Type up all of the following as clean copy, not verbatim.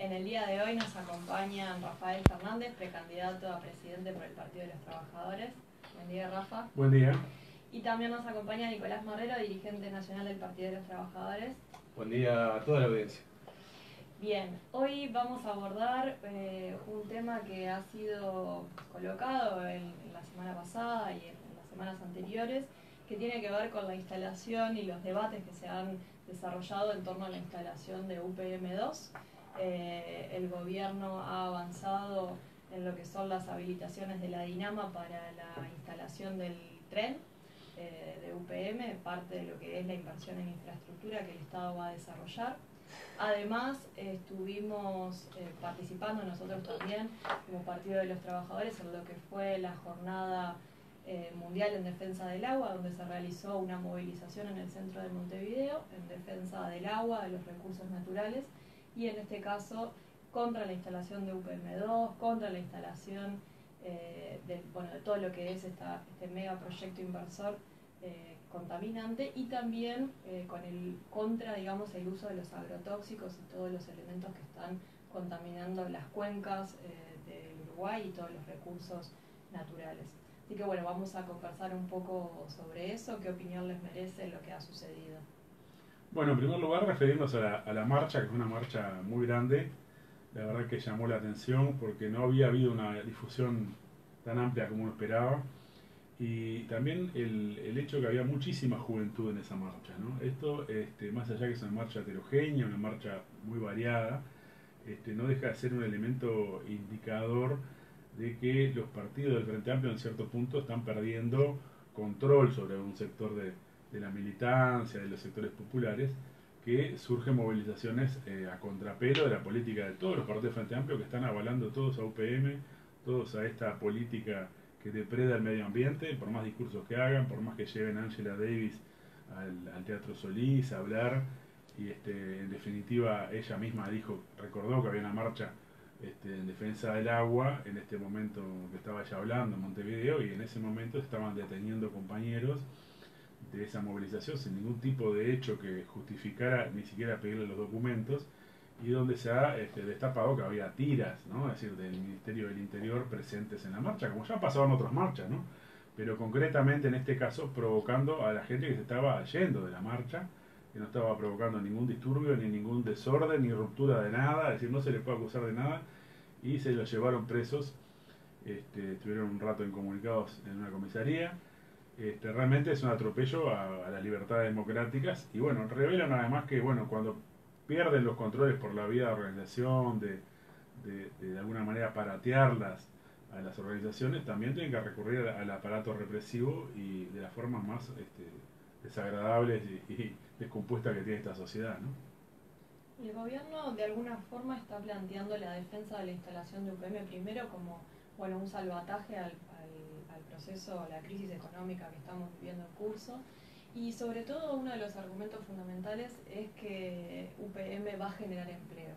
En el día de hoy nos acompañan Rafael Fernández, precandidato a presidente por el Partido de los Trabajadores. Buen día, Rafa. Buen día. Y también nos acompaña Nicolás Marrero, dirigente nacional del Partido de los Trabajadores. Buen día a toda la audiencia. Bien, hoy vamos a abordar un tema que ha sido colocado en la semana pasada y en las semanas anteriores, que tiene que ver con la instalación y los debates que se han desarrollado en torno a la instalación de UPM2. El gobierno ha avanzado en lo que son las habilitaciones de la Dinama para la instalación del tren de UPM, parte de lo que es la inversión en infraestructura que el Estado va a desarrollar. Además, estuvimos participando nosotros también como Partido de los Trabajadores en lo que fue la jornada mundial en defensa del agua, donde se realizó una movilización en el centro de Montevideo en defensa del agua, de los recursos naturales, y en este caso contra la instalación de UPM2, contra la instalación de todo lo que es este megaproyecto inversor contaminante, y también contra, digamos, el uso de los agrotóxicos y todos los elementos que están contaminando las cuencas del Uruguay y todos los recursos naturales. Así que bueno, vamos a conversar un poco sobre eso, qué opinión les merece lo que ha sucedido. Bueno, en primer lugar, referirnos a la marcha, que fue una marcha muy grande. La verdad que llamó la atención porque no había habido una difusión tan amplia como uno esperaba. Y también el hecho que había muchísima juventud en esa marcha, ¿no? Esto, más allá que es una marcha heterogénea, una marcha muy variada, no deja de ser un elemento indicador de que los partidos del Frente Amplio en cierto punto están perdiendo control sobre un sector de la militancia, de los sectores populares, que surgen movilizaciones a contrapelo de la política de todos los partidos del Frente Amplio, que están avalando todos a UPM, todos a esta política que depreda el medio ambiente, por más discursos que hagan, por más que lleven a Angela Davis al Teatro Solís a hablar, y en definitiva ella misma recordó que había una marcha en defensa del agua en este momento que estaba ella hablando en Montevideo, y en ese momento estaban deteniendo compañeros de esa movilización sin ningún tipo de hecho que justificara ni siquiera pedirle los documentos, y donde se ha destapado que había tiras, ¿no? Es decir, del Ministerio del Interior presentes en la marcha, como ya pasado en otras marchas, ¿no? Pero concretamente en este caso provocando a la gente que se estaba yendo de la marcha, que no estaba provocando ningún disturbio, ni ningún desorden, ni ruptura de nada, es decir, no se le puede acusar de nada, y se los llevaron presos. Estuvieron un rato incomunicados en una comisaría. Realmente es un atropello a las libertades democráticas, y bueno, revelan además que bueno, cuando pierden los controles por la vía de organización, de alguna manera paratearlas a las organizaciones, también tienen que recurrir al aparato represivo, y de las formas más desagradables y descompuestas que tiene esta sociedad, ¿no? El gobierno de alguna forma está planteando la defensa de la instalación de UPM primero como un salvataje al proceso, a la crisis económica que estamos viviendo en curso, y sobre todo uno de los argumentos fundamentales es que UPM va a generar empleo.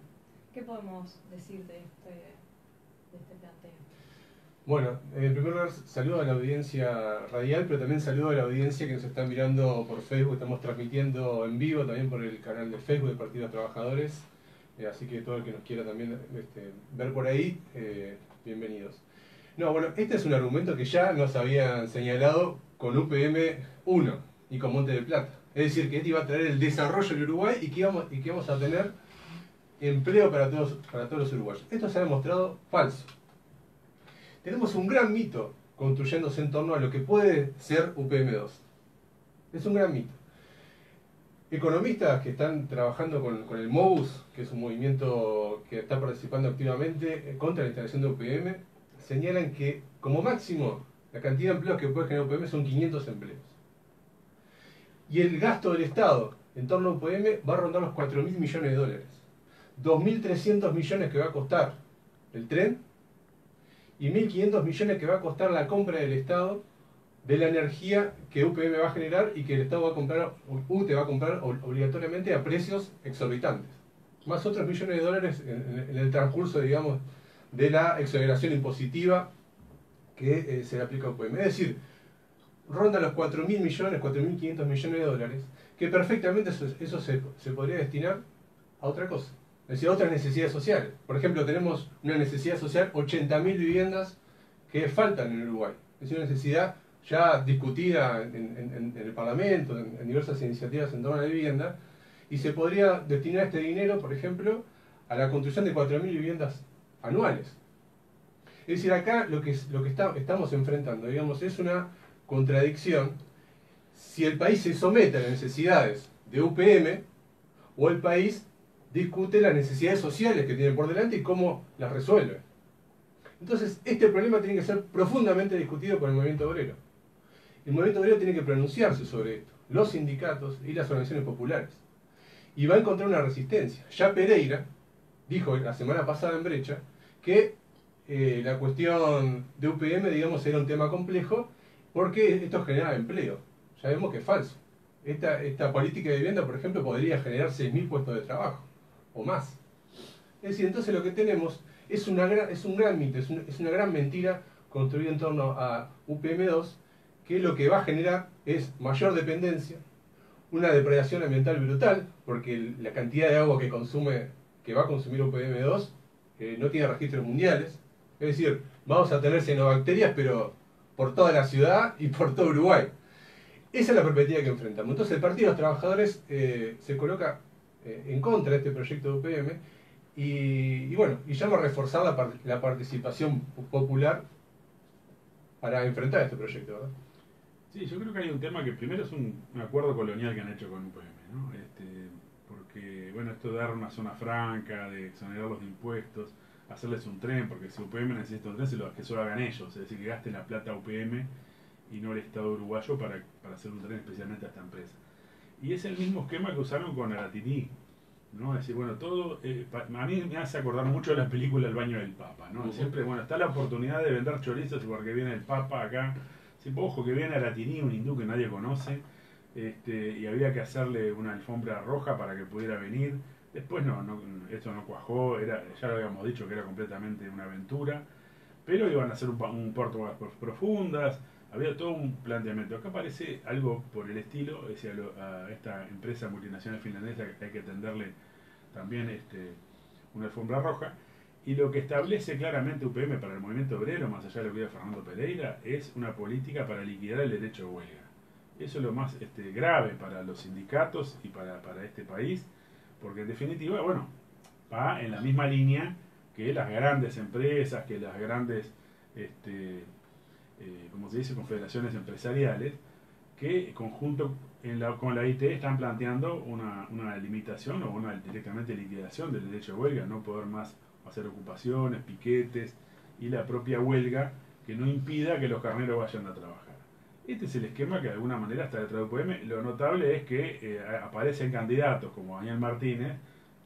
¿Qué podemos decir de este planteo? Bueno, en primer lugar saludo a la audiencia radial, pero también saludo a la audiencia que nos está mirando por Facebook. Estamos transmitiendo en vivo también por el canal de Facebook del Partido de los Trabajadores, así que todo el que nos quiera también ver por ahí, bienvenidos. No, bueno, este es un argumento que ya nos habían señalado con UPM 1 y con Monte del Plata. Es decir, que este iba a traer el desarrollo del Uruguay y que íbamos a tener empleo para todos los uruguayos. Esto se ha demostrado falso. Tenemos un gran mito construyéndose en torno a lo que puede ser UPM2. Es un gran mito. Economistas que están trabajando con el MOVUS, que es un movimiento que está participando activamente contra la instalación de UPM, señalan que como máximo la cantidad de empleos que puede generar UPM son 500 empleos. Y el gasto del Estado en torno a UPM va a rondar los 4.000 millones de dólares. 2.300 millones que va a costar el tren, y 1.500 millones que va a costar la compra del Estado de la energía que UPM va a generar, y que el Estado va a comprar, UTE va a comprar obligatoriamente a precios exorbitantes. Más otros millones de dólares en el transcurso, digamos, de la exoneración impositiva que se le aplica a UPM. Es decir, ronda los 4.000 millones, 4.500 millones de dólares, que perfectamente eso se podría destinar a otra cosa. Es decir, otras necesidades sociales. Por ejemplo, tenemos una necesidad social, 80.000 viviendas que faltan en Uruguay. Es una necesidad ya discutida en el Parlamento, en diversas iniciativas en torno a la vivienda, y se podría destinar este dinero, por ejemplo, a la construcción de 4.000 viviendas anuales. Es decir, acá lo que estamos enfrentando, digamos, es una contradicción si el país se somete a las necesidades de UPM o el país discute las necesidades sociales que tiene por delante y cómo las resuelve. Entonces, este problema tiene que ser profundamente discutido por el movimiento obrero. El movimiento obrero tiene que pronunciarse sobre esto, los sindicatos y las organizaciones populares. Y va a encontrar una resistencia. Ya Pereira dijo la semana pasada en Brecha que la cuestión de UPM, digamos, era un tema complejo porque esto generaba empleo. Ya vemos que es falso. Esta política de vivienda, por ejemplo, podría generar 6.000 puestos de trabajo o más. Es decir, entonces lo que tenemos es un gran mito, es una gran mentira construida en torno a UPM2, que lo que va a generar es mayor dependencia, una depredación ambiental brutal, porque la cantidad de agua que va a consumir UPM2 no tiene registros mundiales. Es decir, vamos a tener cianobacterias, pero por toda la ciudad y por todo Uruguay. Esa es la perspectiva que enfrentamos. Entonces el Partido de los Trabajadores se coloca en contra de este proyecto de UPM y bueno, y llama a reforzar la participación popular para enfrentar este proyecto, ¿verdad? Sí, yo creo que hay un tema que primero es un acuerdo colonial que han hecho con UPM, ¿no? Porque, bueno, esto de dar una zona franca, de exonerarlos de impuestos, hacerles un tren, porque si UPM necesita un tren, que se lo hagan ellos, es decir, que gasten la plata UPM y no el Estado uruguayo para hacer un tren especialmente a esta empresa. Y es el mismo esquema que usaron con Aratini, ¿no? Es decir, bueno, todo, a mí me hace acordar mucho de la película El baño del Papa, ¿no? Siempre, bueno, está la oportunidad de vender chorizos porque viene el Papa acá, sí, ojo que viene Aratini, un hindú que nadie conoce, y había que hacerle una alfombra roja para que pudiera venir. Después esto no cuajó, ya lo habíamos dicho que era completamente una aventura, pero iban a hacer un puerto de aguas profundas, había todo un planteamiento. Acá aparece algo por el estilo, es decir, a esta empresa multinacional finlandesa que hay que tenderle también una alfombra roja, y lo que establece claramente UPM para el movimiento obrero, más allá de lo que diga Fernando Pereira, es una política para liquidar el derecho de huelga. Eso es lo más grave para los sindicatos y para este país, porque en definitiva, bueno, va en la misma línea que las grandes empresas, que las grandes, como se dice, confederaciones empresariales, que conjunto con la IT están planteando una limitación o una directamente liquidación del derecho de huelga, no poder más hacer ocupaciones, piquetes y la propia huelga que no impida que los carneros vayan a trabajar. Este es el esquema que de alguna manera está detrás de UPM. Lo notable es que aparecen candidatos como Daniel Martínez,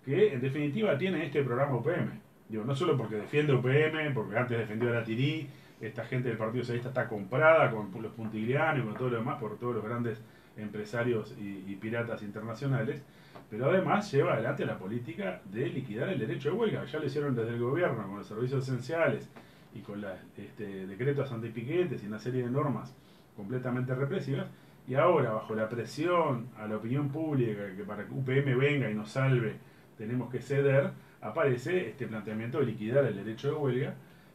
que en definitiva tienen este programa UPM. Digo, no solo porque defiende UPM, porque antes defendió a la Tirí, esta gente del Partido Socialista está comprada con los puntiglianos y con todo lo demás por todos los grandes empresarios y piratas internacionales, pero además lleva adelante la política de liquidar el derecho de huelga. Ya lo hicieron desde el gobierno con los servicios esenciales y con los decretos antipiquetes y una serie de normas completamente represivas, y ahora bajo la presión a la opinión pública que para que UPM venga y nos salve tenemos que ceder, aparece este planteamiento de liquidar el derecho de huelga,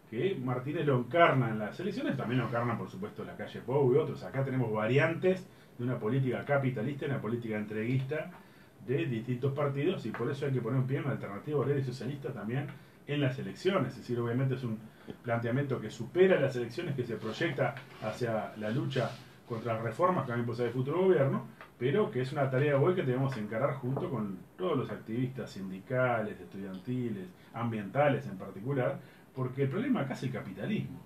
que Martínez lo encarna en las elecciones, también lo encarna por supuesto la calle Pou y otros. Acá tenemos variantes de una política capitalista y una política entreguista de distintos partidos, y por eso hay que poner un pie en una alternativa obrera y socialista también en las elecciones. Es decir, obviamente es un planteamiento que supera las elecciones, que se proyecta hacia la lucha contra las reformas que van a impulsar el futuro gobierno, pero que es una tarea hoy que debemos encarar junto con todos los activistas sindicales, estudiantiles, ambientales en particular, porque el problema acá es el capitalismo.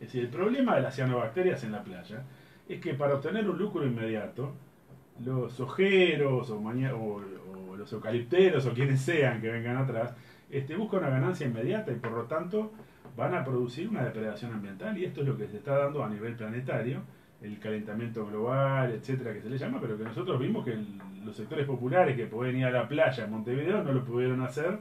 Es decir, el problema de las cianobacterias en la playa es que para obtener un lucro inmediato, los ojeros o los eucalipteros o quienes sean que vengan atrás, buscan una ganancia inmediata y por lo tanto van a producir una depredación ambiental, y esto es lo que se está dando a nivel planetario, el calentamiento global, etcétera, que se le llama, pero que nosotros vimos que los sectores populares que pueden ir a la playa en Montevideo no lo pudieron hacer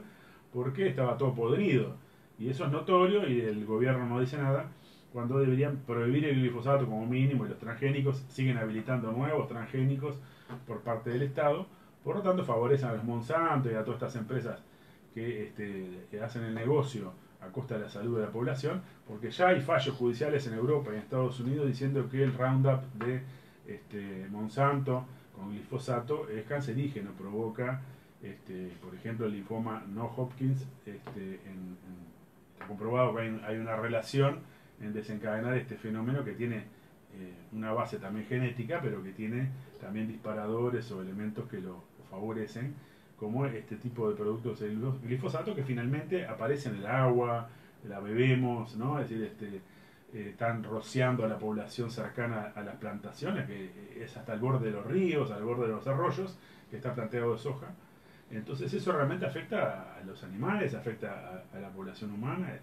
porque estaba todo podrido, y eso es notorio y el gobierno no dice nada, cuando deberían prohibir el glifosato como mínimo, y los transgénicos siguen habilitando nuevos transgénicos por parte del Estado. Por lo tanto favorecen a los Monsanto y a todas estas empresas que hacen el negocio a costa de la salud de la población, porque ya hay fallos judiciales en Europa y en Estados Unidos diciendo que el Roundup de Monsanto con glifosato es cancerígeno, provoca, por ejemplo, el linfoma no Hodgkin. Está comprobado que hay una relación en desencadenar este fenómeno que tiene una base también genética, pero que tiene también disparadores o elementos que lo favorecen, como este tipo de productos de glifosato que finalmente aparecen en el agua, la bebemos, ¿no? Es decir, están rociando a la población cercana a las plantaciones, que es hasta el borde de los ríos, al borde de los arroyos, que está planteado de soja. Entonces eso realmente afecta a los animales, afecta a la población humana.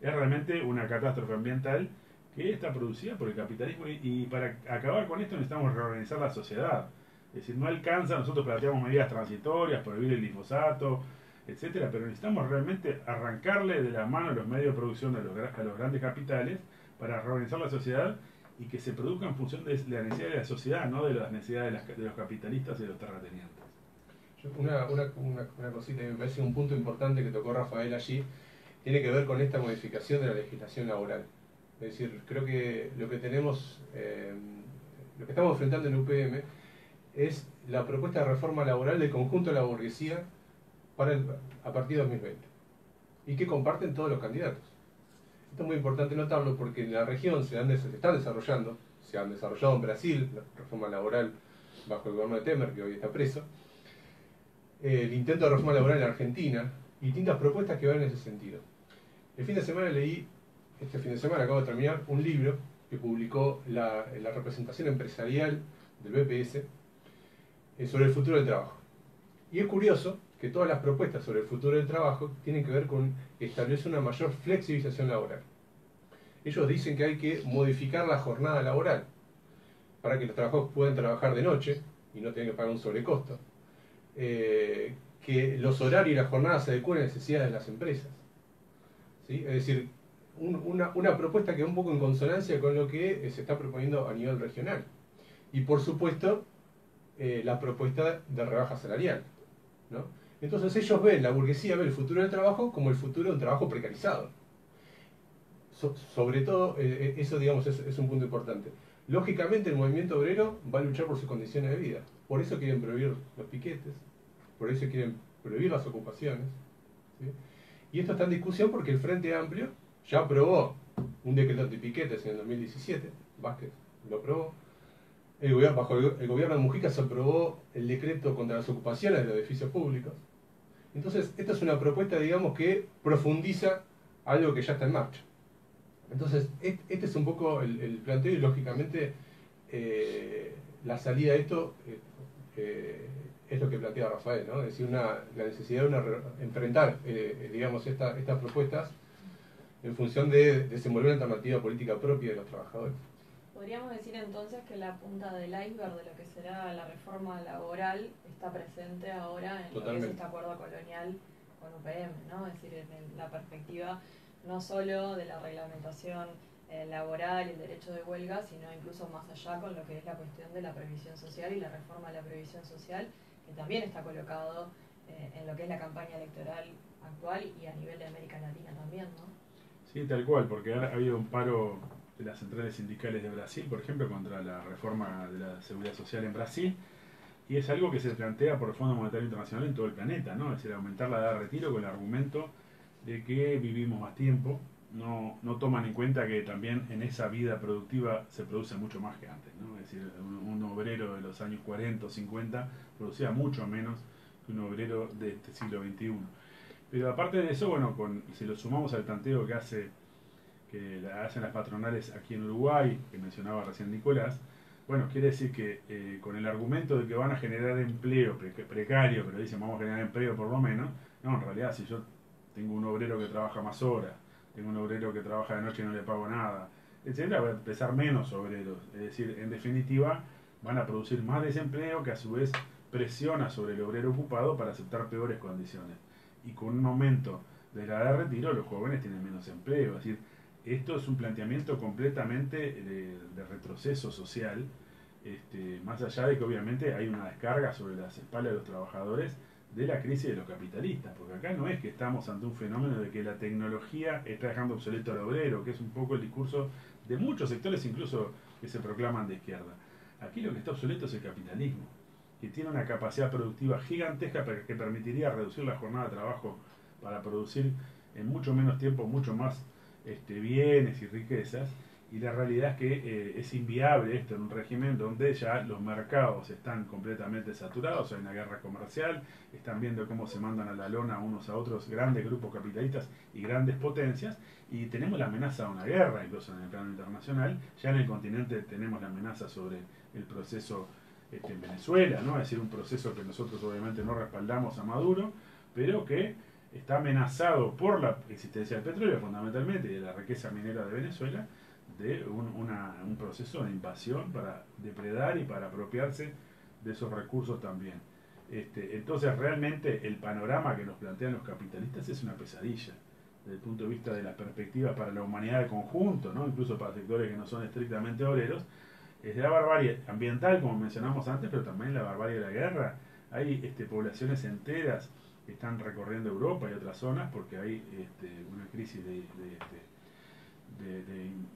Es realmente una catástrofe ambiental que está producida por el capitalismo y para acabar con esto necesitamos reorganizar la sociedad. Es decir, no alcanza, nosotros planteamos medidas transitorias, prohibir el glifosato, etcétera, pero necesitamos realmente arrancarle de la mano los medios de producción a los grandes capitales para reorganizar la sociedad y que se produzca en función de la necesidad de la sociedad, no de las necesidades de los capitalistas y de los terratenientes. Una cosita que me parece un punto importante que tocó Rafael allí, tiene que ver con esta modificación de la legislación laboral. Es decir, creo que lo que tenemos, lo que estamos enfrentando en UPM es la propuesta de reforma laboral del conjunto de la burguesía a partir de 2020 y que comparten todos los candidatos. Esto es muy importante notarlo porque en la región se han desarrollado en Brasil, la reforma laboral bajo el gobierno de Temer, que hoy está preso, el intento de reforma laboral en Argentina y distintas propuestas que van en ese sentido. El fin de semana este fin de semana acabo de terminar un libro que publicó la representación empresarial del BPS sobre el futuro del trabajo. Y es curioso que todas las propuestas sobre el futuro del trabajo tienen que ver con establecer una mayor flexibilización laboral. Ellos dicen que hay que modificar la jornada laboral para que los trabajadores puedan trabajar de noche y no tengan que pagar un sobrecosto. Que los horarios y las jornadas se adecúen a las necesidades de las empresas. ¿Sí? Es decir, una propuesta que va un poco en consonancia con lo que se está proponiendo a nivel regional. Y por supuesto, la propuesta de rebaja salarial, ¿no? Entonces ellos ven, la burguesía ve el futuro del trabajo como el futuro de un trabajo precarizado. Sobre todo, eso digamos es un punto importante. Lógicamente el movimiento obrero va a luchar por sus condiciones de vida. Por eso quieren prohibir los piquetes, por eso quieren prohibir las ocupaciones, ¿sí? Y esto está en discusión porque el Frente Amplio ya aprobó un decreto antipiquetes en el 2017, Vázquez lo aprobó. Bajo el gobierno de Mujica se aprobó el decreto contra las ocupaciones de los edificios públicos. Entonces, esta es una propuesta, digamos, que profundiza algo que ya está en marcha. Entonces, este es un poco el planteo y, lógicamente, la salida de esto es lo que plantea Rafael, ¿no? Es decir, la necesidad de enfrentar, digamos, estas propuestas en función de desenvolver una alternativa política propia de los trabajadores. Podríamos decir entonces que la punta del iceberg de lo que será la reforma laboral está presente ahora en lo que es este acuerdo colonial con UPM, ¿no? Es decir, en la perspectiva no solo de la reglamentación laboral y el derecho de huelga, sino incluso más allá con lo que es la cuestión de la previsión social y la reforma de la previsión social, que también está colocado en lo que es la campaña electoral actual y a nivel de América Latina también, ¿no? Sí, tal cual, porque ha habido un paro de las centrales sindicales de Brasil, por ejemplo, contra la reforma de la seguridad social en Brasil, y es algo que se plantea por el Fondo Monetario Internacional en todo el planeta, ¿no? Es decir, aumentar la edad de retiro con el argumento de que vivimos más tiempo. No toman en cuenta que también en esa vida productiva se produce mucho más que antes, ¿no? Es decir, un obrero de los años 40 o 50 producía mucho menos que un obrero de este siglo XXI. Pero aparte de eso, bueno, si lo sumamos al planteo que hacen las patronales aquí en Uruguay, que mencionaba recién Nicolás, bueno, quiere decir que con el argumento de que van a generar empleo precario, pero dicen vamos a generar empleo por lo menos, no, en realidad si yo tengo un obrero que trabaja más horas, tengo un obrero que trabaja de noche y no le pago nada, etcétera, va a empezar menos obreros. Es decir, en definitiva, van a producir más desempleo que a su vez presiona sobre el obrero ocupado para aceptar peores condiciones. Y con un aumento de la edad de retiro, los jóvenes tienen menos empleo. Es decir, esto es un planteamiento completamente de retroceso social, más allá de que obviamente hay una descarga sobre las espaldas de los trabajadores de la crisis de los capitalistas, porque acá no es que estamos ante un fenómeno de que la tecnología está dejando obsoleto al obrero, que es un poco el discurso de muchos sectores, incluso que se proclaman de izquierda. Aquí lo que está obsoleto es el capitalismo, que tiene una capacidad productiva gigantesca que permitiría reducir la jornada de trabajo para producir en mucho menos tiempo mucho más bienes y riquezas, y la realidad es que es inviable esto en un régimen donde ya los mercados están completamente saturados, hay una guerra comercial, están viendo cómo se mandan a la lona unos a otros grandes grupos capitalistas y grandes potencias, y tenemos la amenaza de una guerra incluso en el plano internacional. Ya en el continente tenemos la amenaza sobre el proceso en Venezuela, ¿no? Es decir, un proceso que nosotros obviamente no respaldamos a Maduro, pero que está amenazado por la existencia del petróleo fundamentalmente y de la riqueza minera de Venezuela, de un proceso de invasión para depredar y para apropiarse de esos recursos también. Entonces realmente el panorama que nos plantean los capitalistas es una pesadilla desde el punto de vista de las perspectivas para la humanidad de conjunto, ¿no? Incluso para sectores que no son estrictamente obreros. Es la barbarie ambiental, como mencionamos antes, pero también la barbarie de la guerra. Hay poblaciones enteras que están recorriendo Europa y otras zonas porque hay una crisis de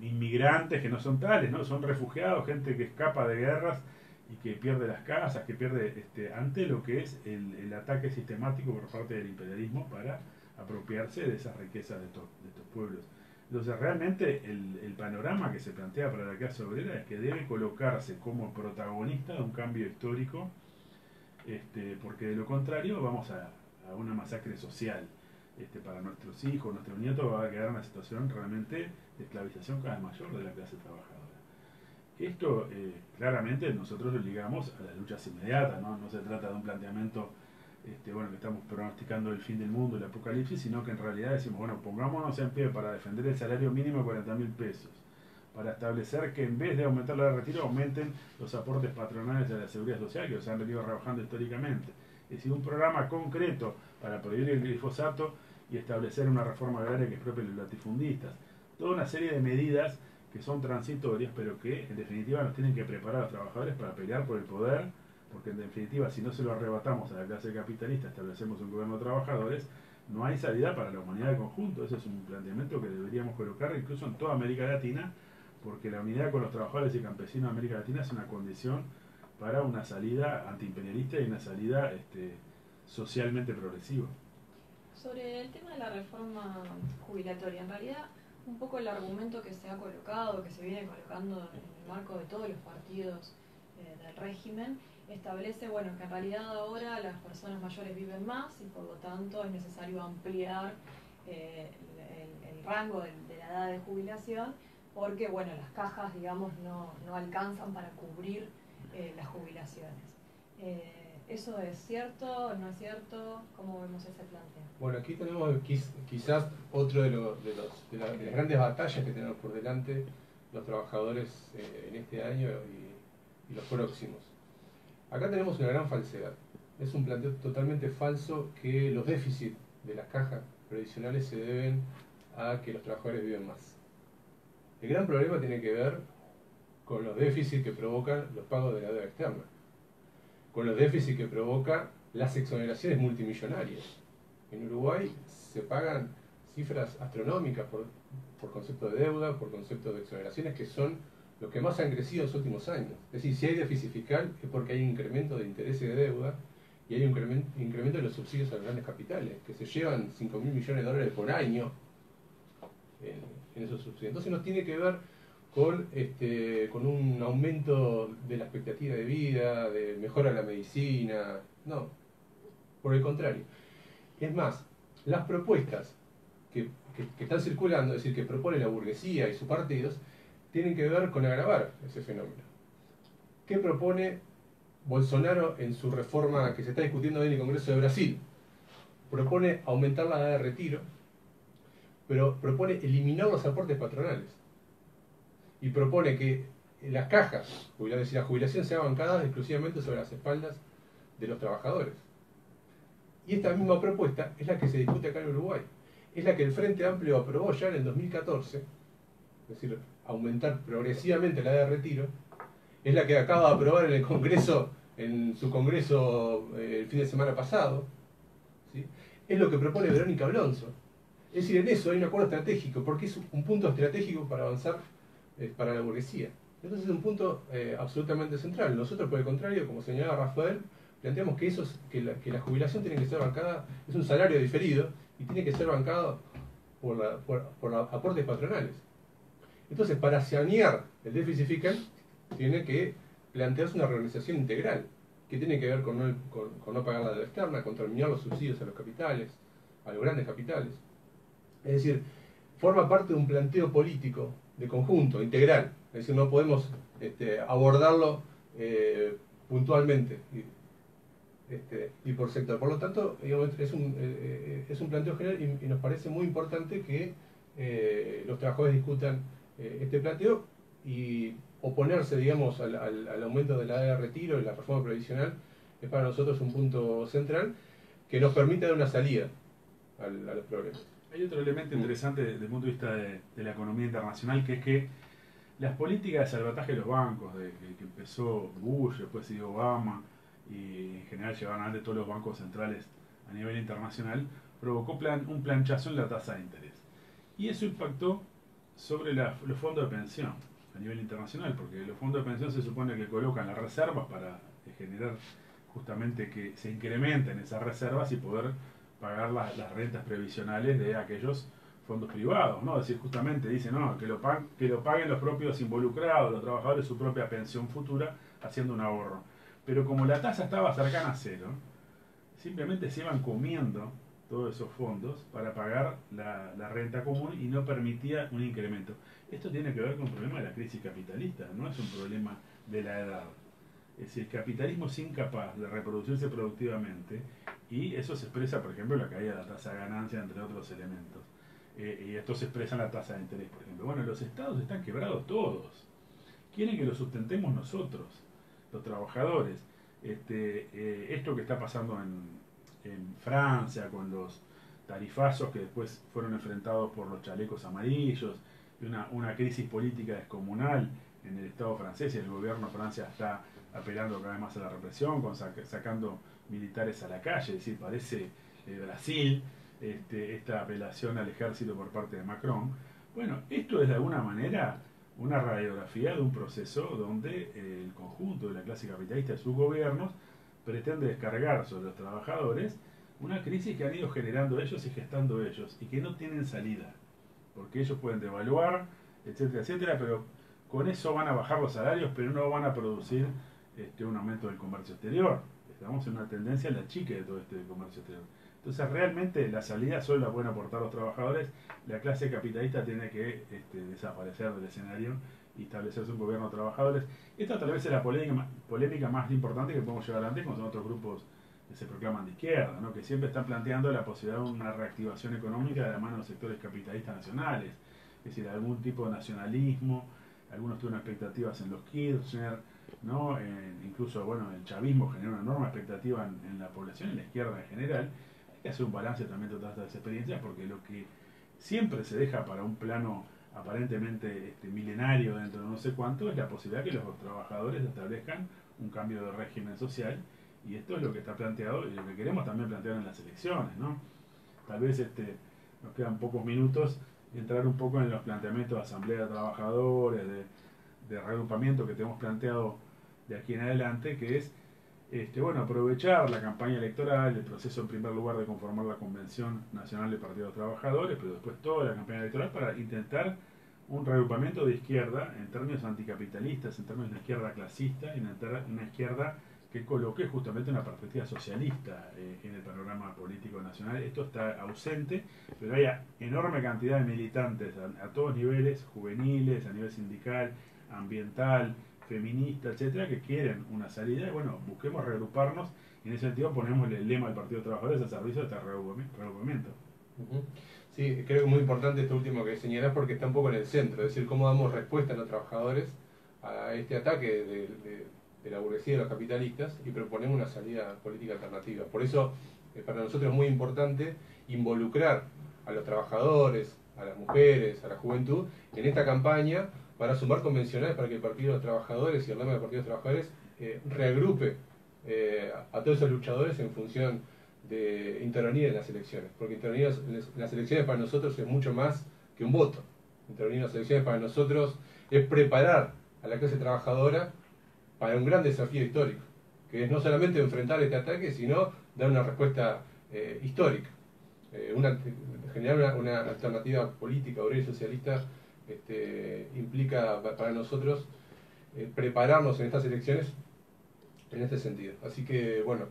inmigrantes que no son tales, ¿no? Son refugiados, gente que escapa de guerras y que pierde las casas, que pierde ante lo que es el ataque sistemático por parte del imperialismo para apropiarse de esas riquezas de estos pueblos. Entonces realmente el panorama que se plantea para la clase obrera es que debe colocarse como protagonista de un cambio histórico, porque de lo contrario vamos a una masacre social. Para nuestros hijos, nuestros nietos, va a quedar una situación realmente de esclavización cada vez mayor de la clase trabajadora. Esto claramente nosotros lo ligamos a las luchas inmediatas, ¿no? No se trata de un planteamiento que estamos pronosticando el fin del mundo, el apocalipsis, sino que en realidad decimos, bueno, pongámonos en pie para defender el salario mínimo de 40.000 pesos, para establecer que en vez de aumentar la de retiro, aumenten los aportes patronales a la seguridad social, que los han venido rebajando históricamente. Es decir, un programa concreto para prohibir el glifosato y establecer una reforma agraria que es propia de los latifundistas. Toda una serie de medidas que son transitorias, pero que en definitiva nos tienen que preparar a los trabajadores para pelear por el poder, porque en definitiva si no se lo arrebatamos a la clase capitalista, establecemos un gobierno de trabajadores, no hay salida para la humanidad de conjunto. Ese es un planteamiento que deberíamos colocar incluso en toda América Latina, porque la unidad con los trabajadores y campesinos de América Latina es una condición para una salida antiimperialista y una salida socialmente progresiva. Sobre el tema de la reforma jubilatoria, en realidad un poco el argumento que se ha colocado, que se viene colocando en el marco de todos los partidos del régimen, establece que en realidad ahora las personas mayores viven más y por lo tanto es necesario ampliar el rango de la edad de jubilación, porque las cajas, digamos, no alcanzan para cubrir las jubilaciones. ¿Eso es cierto? ¿No es cierto? ¿Cómo vemos ese planteo? Bueno, aquí tenemos quizás otro de las grandes batallas que tenemos por delante los trabajadores en este año y los próximos. Acá tenemos una gran falsedad. Es un planteo totalmente falso que los déficits de las cajas previsionales se deben a que los trabajadores viven más. El gran problema tiene que ver con los déficits que provocan los pagos de la deuda externa, con los déficits que provocan las exoneraciones multimillonarias. En Uruguay se pagan cifras astronómicas por concepto de deuda, por concepto de exoneraciones, que son los que más han crecido en los últimos años. Es decir, si hay déficit fiscal es porque hay un incremento de intereses de deuda y hay un incremento de los subsidios a los grandes capitales, que se llevan 5.000 millones de dólares por año en esos subsidios. Entonces nos tiene que ver con un aumento de la expectativa de vida, de mejora de la medicina. No, por el contrario. Es más, las propuestas que están circulando, es decir, que propone la burguesía y sus partidos, tienen que ver con agravar ese fenómeno. ¿Qué propone Bolsonaro en su reforma que se está discutiendo hoy en el Congreso de Brasil? Propone aumentar la edad de retiro, pero propone eliminar los aportes patronales. Y propone que las cajas, es decir, la jubilación, sea bancada exclusivamente sobre las espaldas de los trabajadores. Y esta misma propuesta es la que se discute acá en Uruguay. Es la que el Frente Amplio aprobó ya en el 2014, es decir, aumentar progresivamente la edad de retiro. Es la que acaba de aprobar en el Congreso, en su Congreso el fin de semana pasado, ¿sí? Es lo que propone Verónica Alonso. Es decir, en eso hay un acuerdo estratégico, porque es un punto estratégico para avanzar para la burguesía. Entonces es un punto absolutamente central. Nosotros, por el contrario, como señalaba Rafael, planteamos que la jubilación tiene que ser bancada, es un salario diferido, y tiene que ser bancado por aportes patronales. Entonces, para sanear el déficit fiscal, tiene que plantearse una reorganización integral, que tiene que ver con no pagar la deuda externa, con terminar los subsidios a los capitales, a los grandes capitales. Es decir, forma parte de un planteo político de conjunto, integral. Es decir, no podemos abordarlo puntualmente y por sector. Por lo tanto, digamos, es un planteo general y nos parece muy importante que los trabajadores discutan este planteo y oponerse, digamos, al aumento de la edad de retiro y la reforma previsional es para nosotros un punto central que nos permite dar una salida a los problemas. Hay otro elemento interesante desde el punto de vista de la economía internacional, que es que las políticas de salvataje de los bancos, que empezó Bush, después siguió Obama, y en general llevaron adelante todos los bancos centrales a nivel internacional, provocó un planchazo en la tasa de interés. Y eso impactó sobre los fondos de pensión a nivel internacional, porque los fondos de pensión se supone que colocan las reservas para generar justamente que se incrementen esas reservas y poder pagar las rentas previsionales de aquellos fondos privados, ¿no? Es decir, justamente dice, no, que lo paguen los propios involucrados, los trabajadores, su propia pensión futura, haciendo un ahorro. Pero como la tasa estaba cercana a cero, simplemente se iban comiendo todos esos fondos para pagar la renta común y no permitía un incremento. Esto tiene que ver con el problema de la crisis capitalista, no es un problema de la edad. Es decir, el capitalismo es incapaz de reproducirse productivamente y eso se expresa, por ejemplo, en la caída de la tasa de ganancia, entre otros elementos. Y esto se expresa en la tasa de interés, por ejemplo. Bueno, los estados están quebrados todos. Quieren que los sustentemos nosotros, los trabajadores. Esto que está pasando en Francia con los tarifazos que después fueron enfrentados por los chalecos amarillos, y una crisis política descomunal en el Estado francés, y el gobierno de Francia está apelando cada vez más a la represión, sacando militares a la calle, es decir, parece Brasil, esta apelación al ejército por parte de Macron. Bueno, esto es de alguna manera una radiografía de un proceso donde el conjunto de la clase capitalista y sus gobiernos pretende descargar sobre los trabajadores una crisis que han ido generando ellos y gestando ellos, y que no tienen salida, porque ellos pueden devaluar, etcétera, etcétera, pero con eso van a bajar los salarios, pero no van a producir un aumento del comercio exterior. Estamos en una tendencia a la chique de todo este comercio exterior. Entonces realmente la salida solo la pueden aportar los trabajadores. La clase capitalista tiene que desaparecer del escenario y establecerse un gobierno de trabajadores. Esta tal vez es la polémica más importante que podemos llevar adelante con otros grupos que se proclaman de izquierda, ¿no? Que siempre están planteando la posibilidad de una reactivación económica de la mano de los sectores capitalistas nacionales, es decir, algún tipo de nacionalismo. Algunos tuvieron expectativas en los Kirchner, ¿no? Incluso, bueno, el chavismo generó una enorme expectativa en la población, en la izquierda en general. Hay que hacer un balance también de todas estas experiencias, porque lo que siempre se deja para un plano aparentemente milenario dentro de no sé cuánto es la posibilidad que los trabajadores establezcan un cambio de régimen social, y esto es lo que está planteado y lo que queremos también plantear en las elecciones, ¿no? Tal vez nos quedan pocos minutos, entrar un poco en los planteamientos de asamblea de trabajadores, de reagrupamiento que tenemos planteado de aquí en adelante, que es aprovechar la campaña electoral, el proceso en primer lugar de conformar la Convención Nacional de Partidos Trabajadores, pero después toda la campaña electoral para intentar un reagrupamiento de izquierda en términos anticapitalistas, en términos de una izquierda clasista, y una izquierda que coloque justamente una perspectiva socialista en el panorama político nacional. Esto está ausente, pero hay enorme cantidad de militantes a todos niveles, juveniles, a nivel sindical, ambiental, feminista, etcétera, que quieren una salida. Y bueno, busquemos reagruparnos, y en ese sentido ponemos el lema del Partido de Trabajadores al servicio de este reagrupamiento. Sí, creo que es muy importante esto último que señalás, porque está un poco en el centro, es decir, cómo damos respuesta a los trabajadores a este ataque de la burguesía y de los capitalistas, y proponemos una salida política alternativa. Por eso, para nosotros es muy importante involucrar a los trabajadores, a las mujeres, a la juventud, en esta campaña, para sumar convencionales, para que el Partido de los Trabajadores y el lema del Partido de los Trabajadores reagrupe a todos esos luchadores en función de intervenir en las elecciones, porque intervenir en las elecciones para nosotros es mucho más que un voto. Intervenir en las elecciones para nosotros es preparar a la clase trabajadora para un gran desafío histórico, que es no solamente enfrentar este ataque, sino dar una respuesta histórica. Generar una alternativa política, obrera y socialista implica para nosotros prepararnos en estas elecciones en este sentido. Así que, bueno,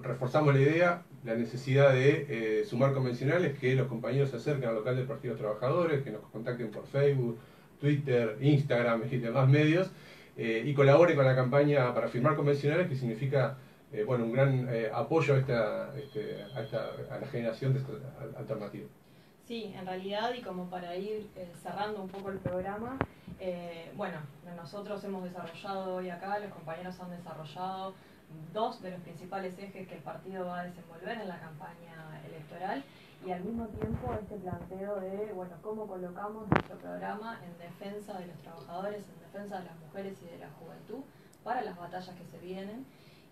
reforzamos la idea, la necesidad de sumar convencionales, que los compañeros se acerquen al local del Partido de los Trabajadores, que nos contacten por Facebook, Twitter, Instagram y demás medios, y colaboren con la campaña para firmar convencionales, que significa un gran apoyo a la generación de esta alternativa. Sí, en realidad, y como para ir cerrando un poco el programa, nosotros hemos desarrollado hoy acá, los compañeros han desarrollado dos de los principales ejes que el partido va a desenvolver en la campaña electoral, y al mismo tiempo este planteo de cómo colocamos nuestro programa en defensa de los trabajadores, en defensa de las mujeres y de la juventud para las batallas que se vienen.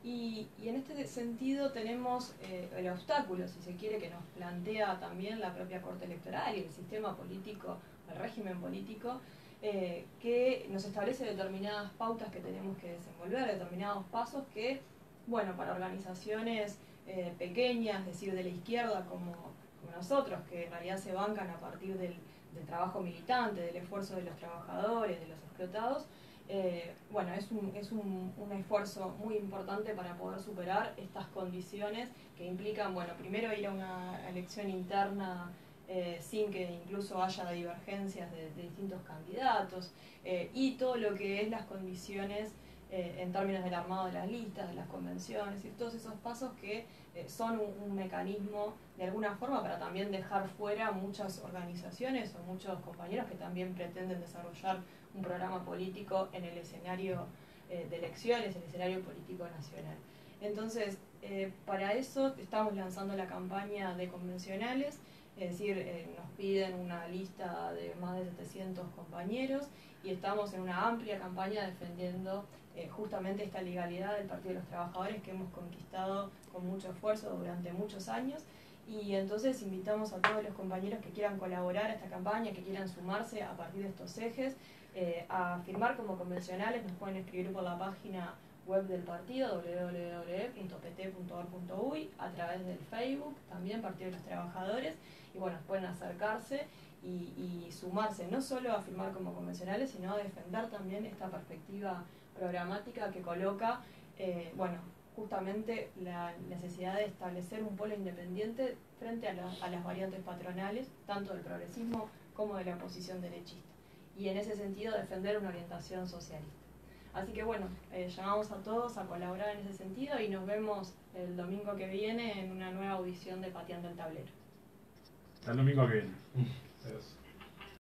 Y en este sentido tenemos el obstáculo, si se quiere, que nos plantea también la propia Corte Electoral y el sistema político, el régimen político, que nos establece determinadas pautas que tenemos que desenvolver, determinados pasos que, para organizaciones pequeñas, es decir, de la izquierda como nosotros, que en realidad se bancan a partir del trabajo militante, del esfuerzo de los trabajadores, de los explotados, es un esfuerzo muy importante para poder superar estas condiciones que implican, primero ir a una elección interna sin que incluso haya divergencias de distintos candidatos, y todo lo que es las condiciones en términos del armado de las listas, de las convenciones, y todos esos pasos que son un mecanismo de alguna forma para también dejar fuera muchas organizaciones o muchos compañeros que también pretenden desarrollar un programa político en el escenario de elecciones, el escenario político nacional. Entonces, para eso estamos lanzando la campaña de convencionales, es decir, nos piden una lista de más de 700 compañeros y estamos en una amplia campaña defendiendo justamente esta legalidad del Partido de los Trabajadores que hemos conquistado con mucho esfuerzo durante muchos años. Y entonces invitamos a todos los compañeros que quieran colaborar a esta campaña, que quieran sumarse a partir de estos ejes, a firmar como convencionales. Nos pueden escribir por la página web del partido, www.pt.org.uy, a través del Facebook, también Partido de los Trabajadores, y pueden acercarse y sumarse no solo a firmar como convencionales, sino a defender también esta perspectiva programática que coloca, justamente la necesidad de establecer un polo independiente frente a las variantes patronales, tanto del progresismo como de la oposición derechista, y en ese sentido defender una orientación socialista. Así que llamamos a todos a colaborar en ese sentido y nos vemos el domingo que viene en una nueva audición de Pateando el Tablero. Hasta el domingo que viene. Adiós.